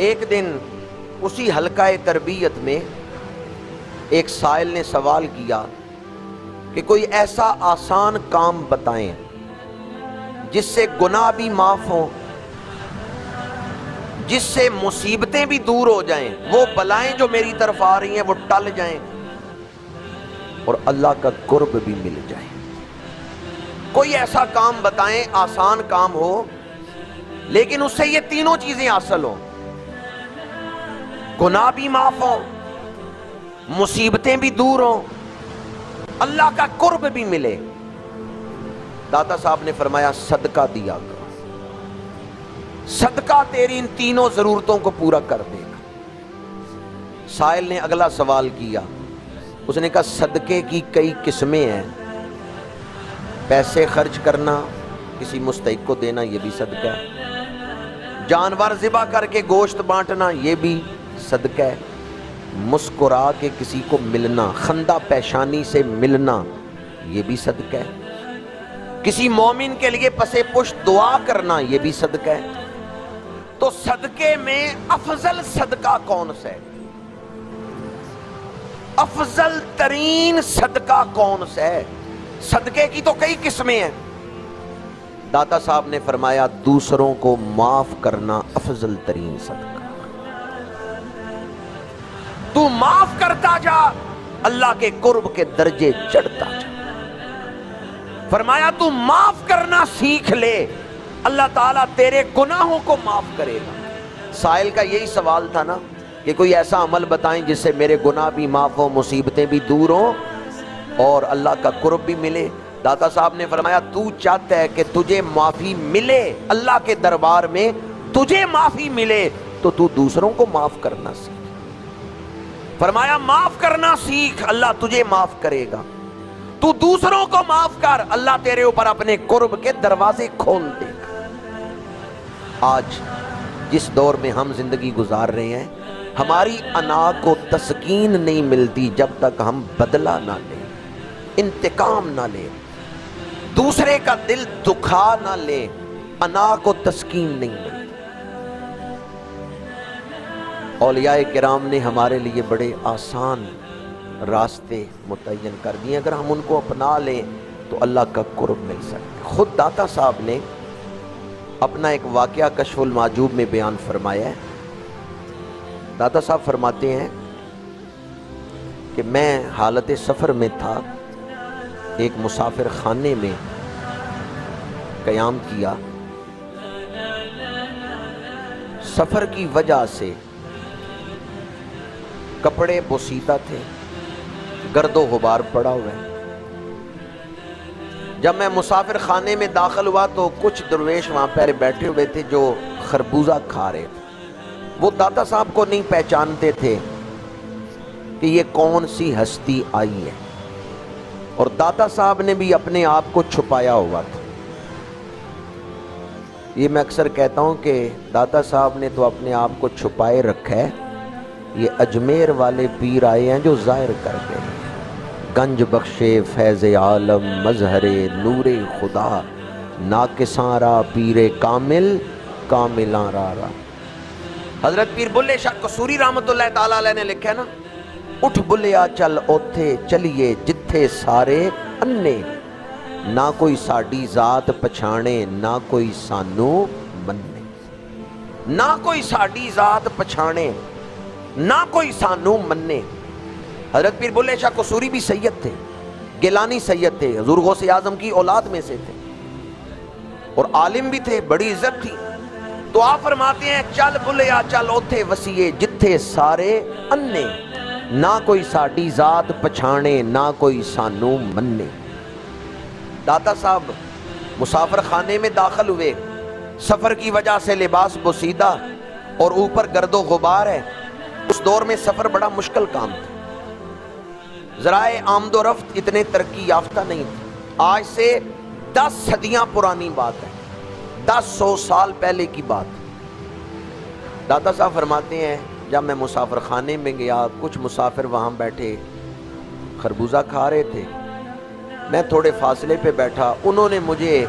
ایک دن اسی حلقہ تربیت میں ایک سائل نے سوال کیا کہ کوئی ایسا آسان کام بتائیں جس سے گناہ بھی معاف ہوں، جس سے مصیبتیں بھی دور ہو جائیں، وہ بلائیں جو میری طرف آ رہی ہیں وہ ٹل جائیں اور اللہ کا قرب بھی مل جائے۔ کوئی ایسا کام بتائیں، آسان کام ہو لیکن اس سے یہ تینوں چیزیں حاصل ہوں، گناہ بھی معاف ہوں، مصیبتیں بھی دور ہوں، اللہ کا قرب بھی ملے۔ داتا صاحب نے فرمایا صدقہ دیا کرو، صدقہ تیری ان تینوں ضرورتوں کو پورا کر دے گا۔ سائل نے اگلا سوال کیا، اس نے کہا صدقے کی کئی قسمیں ہیں، پیسے خرچ کرنا، کسی مستحق کو دینا، یہ بھی صدقہ ہے، جانور ذبح کر کے گوشت بانٹنا، یہ بھی صدقہ ہے، مسکرا کے کسی کو ملنا، خندہ پیشانی سے ملنا، یہ بھی صدقہ ہے، کسی مومن کے لیے پسے پشت دعا کرنا، یہ بھی صدقہ ہے۔ تو صدقے میں افضل صدقہ کون سا ہے؟ افضل ترین صدقہ کون سا ہے؟ صدقے کی تو کئی قسمیں ہیں۔ داتا صاحب نے فرمایا دوسروں کو معاف کرنا افضل ترین صدقہ۔ تو معاف کرتا جا، اللہ کے قرب کے درجے چڑھتا جا۔ فرمایا تو معاف کرنا سیکھ لے، اللہ تعالیٰ تیرے گناہوں کو معاف کرے گا۔ سائل کا یہی سوال تھا نا کہ کوئی ایسا عمل بتائیں جس سے میرے گناہ بھی معاف ہوں، مصیبتیں بھی دور ہوں اور اللہ کا قرب بھی ملے۔ داتا صاحب نے فرمایا تو چاہتا ہے کہ تجھے معافی ملے، اللہ کے دربار میں تجھے معافی ملے، تو تو دوسروں کو معاف کرنا سیکھ۔ فرمایا معاف کرنا سیکھ، اللہ تجھے معاف کرے گا۔ تو دوسروں کو معاف کر، اللہ تیرے اوپر اپنے قرب کے دروازے کھول دے گا۔ آج جس دور میں ہم زندگی گزار رہے ہیں، ہماری انا کو تسکین نہیں ملتی جب تک ہم بدلہ نہ لیں، انتقام نہ لیں، دوسرے کا دل دکھا نہ لیں، انا کو تسکین نہیں ملتی۔ اولیاء کرام نے ہمارے لیے بڑے آسان راستے متعین کر دیے، اگر ہم ان کو اپنا لیں تو اللہ کا قرب مل سکتا ہے۔ خود داتا صاحب نے اپنا ایک واقعہ کشف المعجوب میں بیان فرمایا ہے۔ داتا صاحب فرماتے ہیں کہ میں حالت سفر میں تھا، ایک مسافر خانے میں قیام کیا، سفر کی وجہ سے کپڑے بوسیدہ تھے، گرد و غبار پڑا ہوا ہے۔ جب میں مسافر خانے میں داخل ہوا تو کچھ درویش وہاں پہ بیٹھے ہوئے تھے جو خربوزہ کھا رہے تھے۔ وہ داتا صاحب کو نہیں پہچانتے تھے کہ یہ کون سی ہستی آئی ہے، اور داتا صاحب نے بھی اپنے آپ کو چھپایا ہوا تھا۔ یہ میں اکثر کہتا ہوں کہ داتا صاحب نے تو اپنے آپ کو چھپائے رکھا ہے، یہ اجمیر والے پیر آئے ہیں جو ظاہر کر گئے ہیں۔ گنج بخشے فیض عالم مظہر نور خدا، ناقصاں را پیر کامل کاملاں را۔ حضرت پیر بلے شاہ قصوری رحمت اللہ تعالیٰ علیہ نے لکھا ہے نا، اٹھ بلیا چل اوتھے چلیے جتھے سارے انے، نہ کوئی ساڈی ذات پچھانے نہ کوئی سانو مننے، نہ کوئی ساڈی ذات پچھانے نہ کوئی سانو مننے۔ حضرت پیر بلے شاہ قصوری بھی سید تھے، گیلانی سید تھے، حضور غوث اعظم کی اولاد میں سے تھے اور عالم بھی تھے، بڑی عزت تھی۔ تو آپ فرماتے ہیں چل بلیا چل اوتھے وسیے جتھے سارے انے، نہ کوئی ساڈی ذات پچھانے نہ کوئی سانو مننے۔ داتا صاحب مسافر خانے میں داخل ہوئے، سفر کی وجہ سے لباس بوسیدہ اور اوپر گرد و غبار ہے۔ اس دور میں سفر بڑا مشکل کام تھا، ذرائع آمد و رفت اتنے ترقی یافتہ نہیں تھے۔ آج سے 10 صدیاں پرانی بات ہے، 100 سال پہلے کی بات۔ داتا صاحب فرماتے ہیں جب میں مسافر خانے میں گیا، کچھ مسافر وہاں بیٹھے خربوزہ کھا رہے تھے، میں تھوڑے فاصلے پہ بیٹھا، انہوں نے مجھے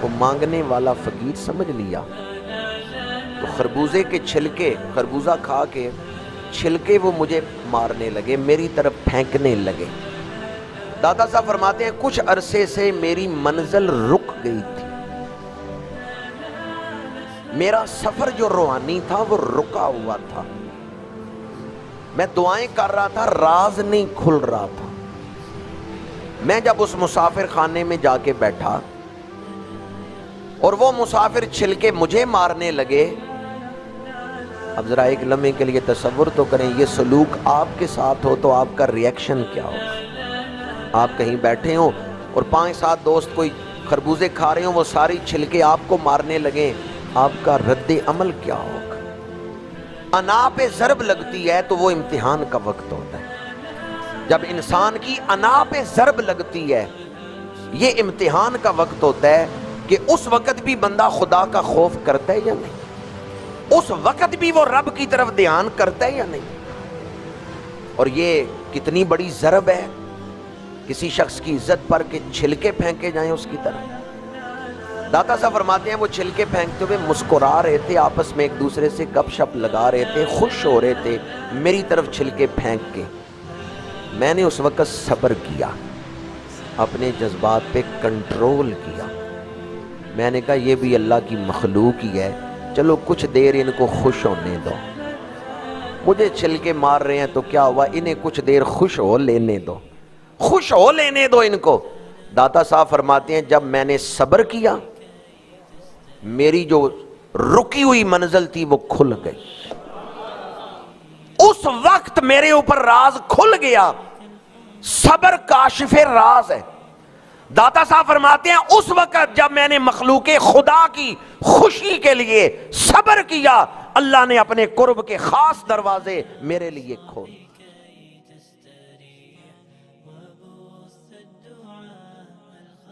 وہ مانگنے والا فقیر سمجھ لیا، تو خربوزے کے چھلکے، خربوزہ کھا کے چھلکے وہ مجھے مارنے لگے، میری طرف پھینکنے لگے۔ داتا صاحب فرماتے ہیں کچھ عرصے سے میری منزل رک گئی تھی، میرا سفر جو روحانی تھا وہ رکا ہوا تھا، میں دعائیں کر رہا تھا، راز نہیں کھل رہا تھا۔ میں جب اس مسافر خانے میں جا کے بیٹھا اور وہ مسافر چھلکے مجھے مارنے لگے، اب ذرا ایک لمحے کے لیے تصور تو کریں، یہ سلوک آپ کے ساتھ ہو تو آپ کا ریئیکشن کیا ہوگا؟ آپ کہیں بیٹھے ہوں اور 5-7 دوست کوئی خربوزے کھا رہے ہوں، وہ ساری چھلکے آپ کو مارنے لگیں، آپ کا رد عمل کیا ہوگا؟ انا پہ ضرب لگتی ہے تو وہ امتحان کا وقت ہوتا ہے۔ جب انسان کی انا پہ ضرب لگتی ہے، یہ امتحان کا وقت ہوتا ہے کہ اس وقت بھی بندہ خدا کا خوف کرتا ہے یا نہیں، اس وقت بھی وہ رب کی طرف دھیان کرتا ہے یا نہیں۔ اور یہ کتنی بڑی ضرب ہے کسی شخص کی عزت پر کہ چھلکے پھینکے جائیں اس کی طرف۔ داتا صاحب فرماتے ہیں وہ چھلکے پھینکتے ہوئے مسکرا رہے تھے، آپس میں ایک دوسرے سے گپ شپ لگا رہے تھے، خوش ہو رہے تھے میری طرف چھلکے پھینک کے۔ میں نے اس وقت صبر کیا، اپنے جذبات پہ کنٹرول کیا۔ میں نے کہا یہ بھی اللہ کی مخلوق ہی ہے، چلو کچھ دیر ان کو خوش ہونے دو، مجھے چھلکے مار رہے ہیں تو کیا ہوا، انہیں کچھ دیر خوش ہو لینے دو، خوش ہو لینے دو ان کو۔ داتا صاحب فرماتے ہیں جب میں نے صبر کیا، میری جو رکی ہوئی منزل تھی وہ کھل گئی، اس وقت میرے اوپر راز کھل گیا۔ صبر کاشف راز ہے۔ داتا صاحب فرماتے ہیں اس وقت جب میں نے مخلوق خدا کی خوشی کے لیے صبر کیا، اللہ نے اپنے قرب کے خاص دروازے میرے لیے کھول۔